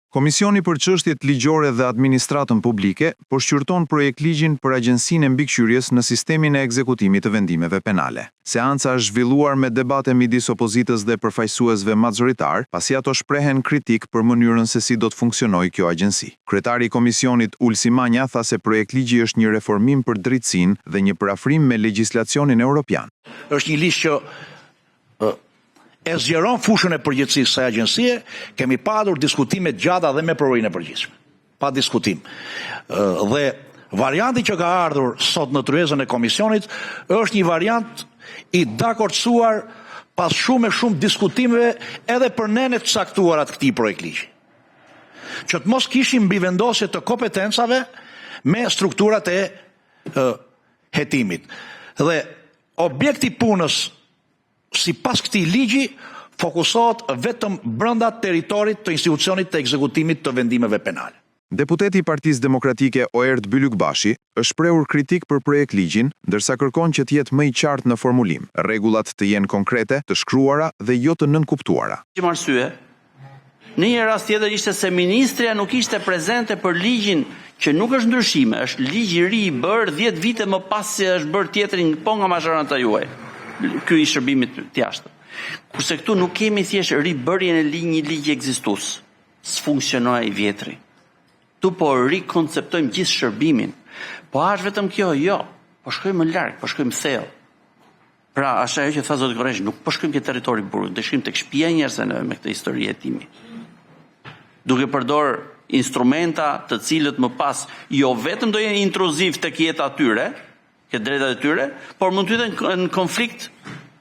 Komisioni për çështjet ligjore dhe administratën publike po shqyrton projektligjin për Agjencinë e Mbikëqyrjes në sistemin e ekzekutimit të vendimeve penale. Seanca është zhvilluar me debate midis opozitës dhe përfaqësuesve maxoritar, pasi ato shprehen kritik për mënyrën se si do të funksionojë kjo agjenci. Kryetari i komisionit Ulsi Manja tha se projektligji është një reformim për drejtësinë dhe një parafrim me legjislacionin evropian. Është një ligj që e zgjeron fushën e përgjegjësisë së agjencie, kemi padur diskutime gjata dhe me prokurorin e përgjithshëm. Pa diskutim. Dhe varianti që ka ardhur sot në tryezën e komisionit është një variant i dakordsuar pas shumë diskutimeve edhe për nenet të caktuara të këtij projektligji. Që të mos kishim mbivendosje të kompetencave me strukturat e hetimit. Dhe objekti punës sipas këtij ligji fokusohet vetëm brenda territorit të institucionit të ekzekutimit të vendimeve penale. Deputeti i Partisë Demokratike Oert Bylykbashi është shprehur kritik për projektligjin, ndërsa kërkon që të jetë më i qartë në formulim, rregullat të jenë konkrete, të shkruara dhe jo të nënkuptuara. Për arsye, në një rast tjetër ishte se ministrja nuk ishte prezente për ligjin që nuk është ndryshime, është ligj i ri i bërë 10 vite më pas se është bërë tjetrin po nga mazhoranta juaj. Ky i shërbimit të jashtëm. Kurse këtu nuk kemi thjesht ribërjen e një ligji ekzistues. S'funksionoi i vjetri. Tu po rikonceptojmë gjithë shërbimin. Po është vetëm kjo, jo. Po shkojmë më larg, po shkojmë thellë. Pra, është ajo që tha zoti Korreshi, nuk po shkojmë ke territori burgut, do shkojmë tek shtëpia e njerëzve me këtë histori e timi. Duke përdor instrumenta të cilët më pas jo vetëm do jenë intruziv tek jeta e tyre, këtë drejtat e tyre, por mund të jetë në konflikt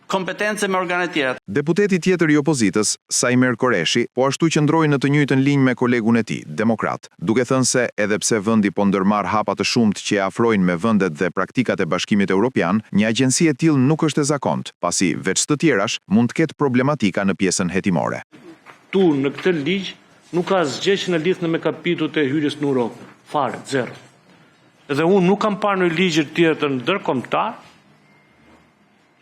kompetence me organet tjera. Deputeti tjetër i opozitës, Sajmer Korreshi, po ashtu qëndroi në të njëjtën linjë me kolegun e tij, demokrat, duke thënë se edhe pse vendi po ndërmarr hapa të shumtë që e afrojnë me vendet dhe praktikat e Bashkimit Evropian, një agjenci e tillë nuk është e zakontë, pasi veç të tjerash mund të ketë problematika në pjesën hetimore. Tu në këtë ligj nuk ka asgjë që në lidh me kapitullet e hyrjes në Europë, fare, zero. Edhe unë nuk kam parë në ligje të tjera të ndërkombëtar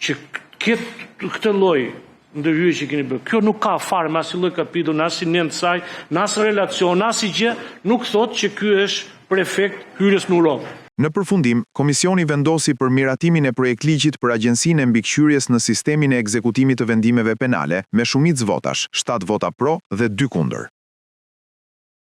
që këtë lloj ndërhyrje që keni bërë. Kjo nuk ka fare me asnjë lloj kapitull, as i nën saj, as relacion, as i gjë, nuk thotë që ky është për efekt hyrjes në Europë. Në përfundim, komisioni vendosi për miratimin e projektligjit për Agjencinë e Mbikëqyrjes në sistemin e ekzekutimit të vendimeve penale me shumicë votash, 7 vota pro dhe 2 kundër.